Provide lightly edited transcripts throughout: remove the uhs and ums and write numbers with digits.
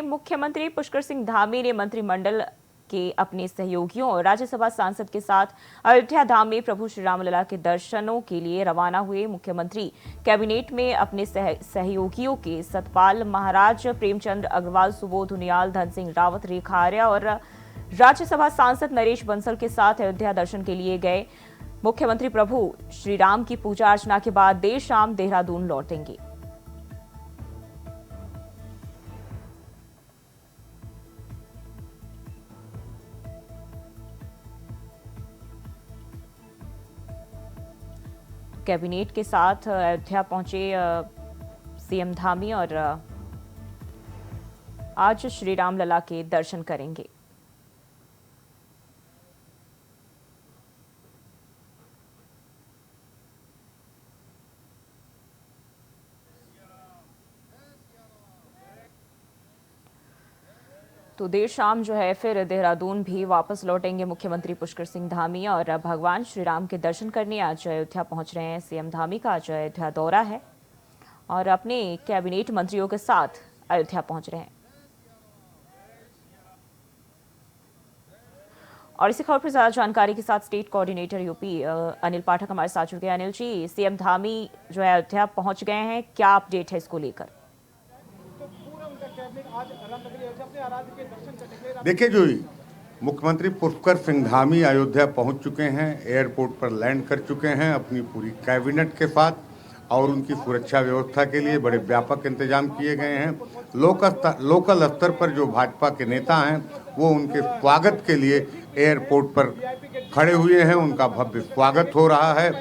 मुख्यमंत्री पुष्कर सिंह धामी ने मंत्रिमंडल के अपने सहयोगियों और राज्यसभा सांसद के साथ अयोध्या धाम में प्रभु श्री रामलला के दर्शनों के लिए रवाना हुए। मुख्यमंत्री कैबिनेट में अपने सहयोगियों के सतपाल महाराज, प्रेमचंद्र अग्रवाल, सुबोध उनियाल, धन सिंह रावत, रेखा आर्या और राज्यसभा सांसद नरेश बंसल के साथ अयोध्या दर्शन के लिए गए। मुख्यमंत्री प्रभु श्री राम की पूजा अर्चना के बाद देर शाम देहरादून लौटेंगे। कैबिनेट के साथ अयोध्या पहुंचे सीएम धामी और आज श्री रामलला के दर्शन करेंगे। तो देर शाम जो है फिर देहरादून भी वापस लौटेंगे मुख्यमंत्री पुष्कर सिंह धामी और भगवान श्री राम के दर्शन करने आज अयोध्या पहुंच रहे हैं। सीएम धामी का आज अयोध्या दौरा है और अपने कैबिनेट मंत्रियों के साथ अयोध्या पहुंच रहे हैं। और इसी खबर पर ज्यादा जानकारी के साथ स्टेट कोऑर्डिनेटर यूपी अनिल पाठक हमारे साथ जुड़ गए। अनिल जी, सीएम धामी जो है अयोध्या पहुंच गए हैं, क्या अपडेट है इसको लेकर? देखिए जोई, मुख्यमंत्री पुष्कर सिंह धामी अयोध्या पहुंच चुके हैं, एयरपोर्ट पर लैंड कर चुके हैं अपनी पूरी कैबिनेट के साथ और उनकी सुरक्षा व्यवस्था के लिए बड़े व्यापक इंतजाम किए गए हैं। लोकल स्तर पर जो भाजपा के नेता हैं वो उनके स्वागत के लिए एयरपोर्ट पर खड़े हुए हैं, उनका भव्य स्वागत हो रहा है।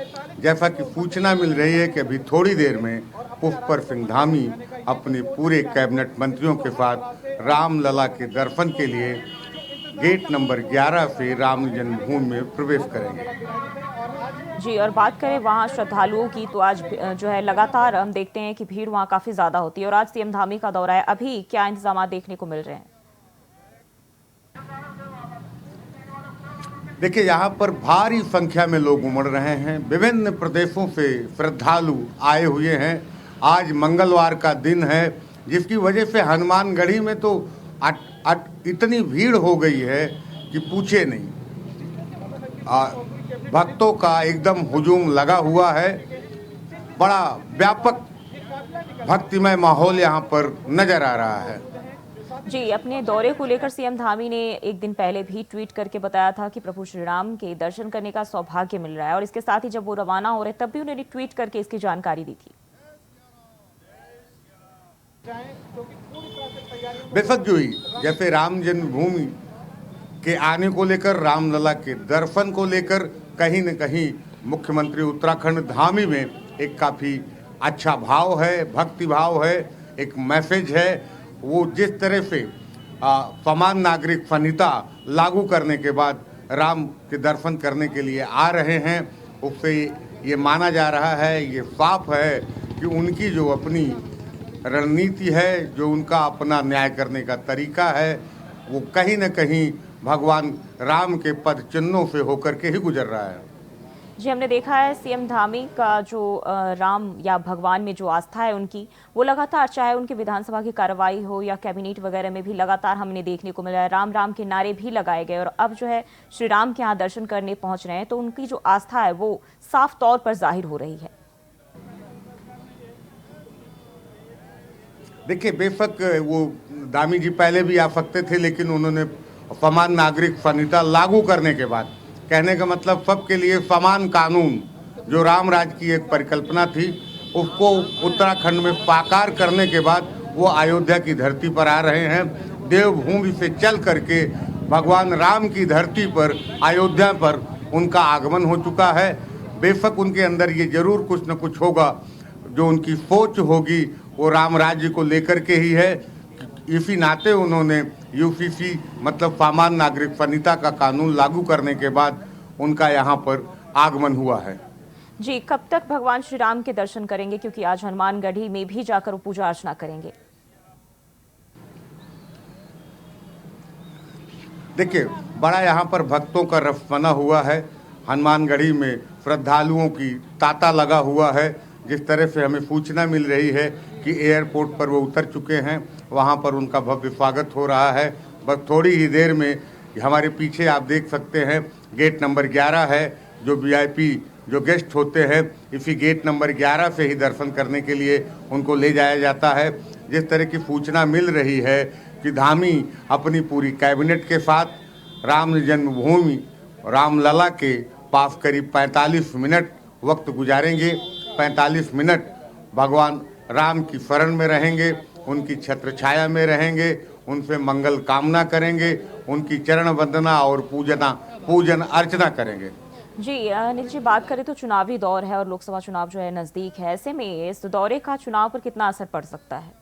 जैसा कि सूचना मिल रही है कि अभी थोड़ी देर में पुष्कर सिंह धामी अपने पूरे कैबिनेट मंत्रियों के साथ रामलला के दर्शन के लिए गेट नंबर 11 से राम जन्मभूमि में प्रवेश करेंगे। जी, और बात करें वहां श्रद्धालुओं की, तो आज जो है लगातार हम देखते हैं कि भीड़ वहां काफी ज्यादा होती है और आज सीएम धामी का दौरा है। अभी क्या इंतजाम देखने को मिल रहे हैं? देखिए, यहाँ पर भारी संख्या में लोग उमड़ रहे हैं। विभिन्न प्रदेशों से श्रद्धालु आए हुए हैं। आज मंगलवार का दिन है, जिसकी वजह से हनुमानगढ़ी में तो इतनी भीड़ हो गई है कि पूछे नहीं। भक्तों का एकदम हुजूम लगा हुआ है। बड़ा व्यापक भक्तिमय माहौल यहाँ पर नजर आ रहा है। जी, अपने दौरे को लेकर सीएम धामी ने एक दिन पहले भी ट्वीट करके बताया था कि प्रभु श्री राम के दर्शन करने का सौभाग्य मिल रहा है और इसके साथ ही जब वो रवाना हो रहे तब भी उन्होंने ट्वीट करके इसकी जानकारी दी थी। बेशक जोई, जैसे राम जन्मभूमि के आने को लेकर, रामलला के दर्शन को लेकर कहीं न कहीं मुख्यमंत्री उत्तराखंड धामी में एक काफ़ी अच्छा भाव है, भक्ति भाव है, एक मैसेज है। वो जिस तरह से समान नागरिक संहिता लागू करने के बाद राम के दर्शन करने के लिए आ रहे हैं, उससे ये माना जा रहा है, ये साफ है कि उनकी जो अपनी रणनीति है, जो उनका अपना न्याय करने का तरीका है, वो कहीं न कहीं भगवान राम के पद चिन्हों से होकर के ही गुजर रहा है। जी, हमने देखा है सीएम धामी का जो राम या भगवान में जो आस्था है उनकी, वो लगातार, चाहे उनकी विधानसभा की कार्रवाई हो या कैबिनेट वगैरह में भी लगातार हमने देखने को मिला है। राम राम के नारे भी लगाए गए और अब जो है श्री राम के यहाँ दर्शन करने पहुंच रहे हैं, तो उनकी जो आस्था है वो साफ तौर पर जाहिर हो रही है। देखिए, बेशक वो धामी जी पहले भी आ सकते थे, लेकिन उन्होंने समान नागरिक संहिता लागू करने के बाद, कहने का मतलब सबके लिए समान कानून, जो राम राज की एक परिकल्पना थी, उसको उत्तराखंड में साकार करने के बाद वो अयोध्या की धरती पर आ रहे हैं। देवभूमि से चल करके भगवान राम की धरती पर, अयोध्या पर उनका आगमन हो चुका है। बेशक उनके अंदर ये जरूर कुछ न कुछ होगा, जो उनकी सोच होगी वो राम राज्य को लेकर के ही है। इसी नाते उन्होंने यूसीसी मतलब समान नागरिक संहिता का कानून लागू करने के बाद उनका यहाँ पर आगमन हुआ है। जी, कब तक भगवान श्री राम के दर्शन करेंगे, क्योंकि आज हनुमानगढ़ी में भी जाकर पूजा अर्चना करेंगे? देखिए, बड़ा यहाँ पर भक्तों का रफ बना हुआ है। हनुमानगढ़ी में श्रद्धालुओं की तांता लगा हुआ है। जिस तरह से हमें सूचना मिल रही है कि एयरपोर्ट पर वो उतर चुके हैं, वहाँ पर उनका भव्य स्वागत हो रहा है। बस थोड़ी ही देर में हमारे पीछे आप देख सकते हैं गेट नंबर 11 है, जो वीआईपी जो गेस्ट होते हैं इसी गेट नंबर 11 से ही दर्शन करने के लिए उनको ले जाया जाता है। जिस तरह की सूचना मिल रही है कि धामी अपनी पूरी कैबिनेट के साथ राम जन्मभूमि रामलला के पास करीब 45 मिनट वक्त गुजारेंगे। 45 मिनट भगवान राम की शरण में रहेंगे, उनकी छत्र छाया में रहेंगे, उनसे मंगल कामना करेंगे, उनकी चरण वंदना और पूजन अर्चना करेंगे। जी अनिल जी, बात करें तो चुनावी दौर है और लोकसभा चुनाव जो है नजदीक है, ऐसे में इस दौरे का चुनाव पर कितना असर पड़ सकता है?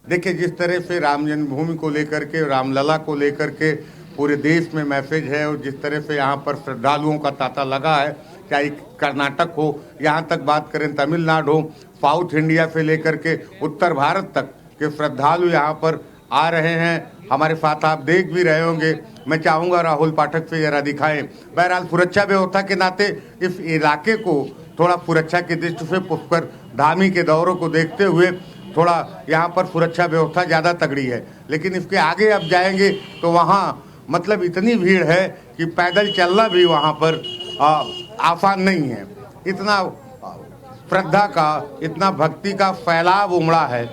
देखिए, जिस तरह से राम जन्मभूमि को लेकर के, रामलला को लेकर के पूरे देश में मैसेज है और जिस तरह से यहाँ पर श्रद्धालुओं का तांता लगा है, चाहे कर्नाटक हो, यहाँ तक बात करें तमिलनाडु हो, साउथ इंडिया से लेकर के उत्तर भारत तक के श्रद्धालु यहाँ पर आ रहे हैं। हमारे साथ आप देख भी रहे होंगे। मैं चाहूँगा राहुल पाठक से जरा दिखाएं। बहरहाल सुरक्षा व्यवस्था के नाते इस इलाके को थोड़ा सुरक्षा की दृष्टि से पुष्कर धामी के दौरों को देखते हुए थोड़ा यहाँ पर सुरक्षा व्यवस्था ज़्यादा तगड़ी है, लेकिन इसके आगे अब जाएंगे तो वहाँ मतलब इतनी भीड़ है कि पैदल चलना भी वहाँ पर आसान नहीं है। इतना श्रद्धा का, इतना भक्ति का फैलाव उमड़ा है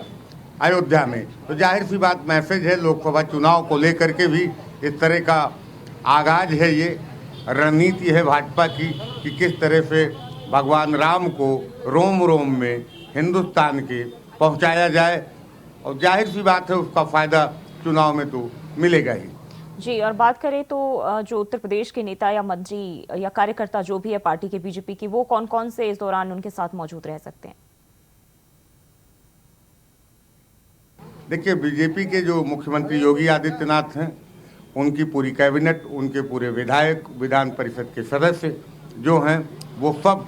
अयोध्या में, तो जाहिर सी बात मैसेज है लोकसभा चुनाव को लेकर के भी इस तरह का आगाज है। ये रणनीति है भाजपा की कि किस तरह से भगवान राम को रोम रोम में हिंदुस्तान के पहुंचाया जाए, और जाहिर सी बात है उसका फायदा चुनाव में तो मिलेगा ही। जी, और बात करें तो जो उत्तर प्रदेश के नेता या मंत्री या कार्यकर्ता जो भी है पार्टी के बीजेपी की, वो कौन कौन से इस दौरान उनके साथ मौजूद रह सकते हैं? देखिए, बीजेपी के जो मुख्यमंत्री योगी आदित्यनाथ हैं, उनकी पूरी कैबिनेट, उनके पूरे विधायक, विधान परिषद के सदस्य जो हैं वो सब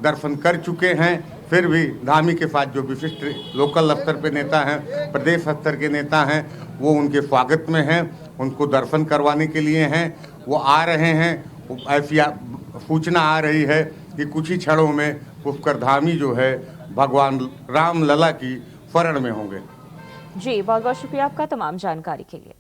दर्शन कर चुके हैं। फिर भी धामी के साथ जो विशिष्ट लोकल स्तर पे नेता हैं, प्रदेश स्तर के नेता हैं, वो उनके स्वागत में हैं, उनको दर्शन करवाने के लिए हैं, वो आ रहे हैं। ऐसी सूचना आ रही है कि कुछ ही क्षणों में पुष्कर धामी जो है भगवान रामलला की शरण में होंगे। जी, बहुत बहुत शुक्रिया आपका तमाम जानकारी के लिए।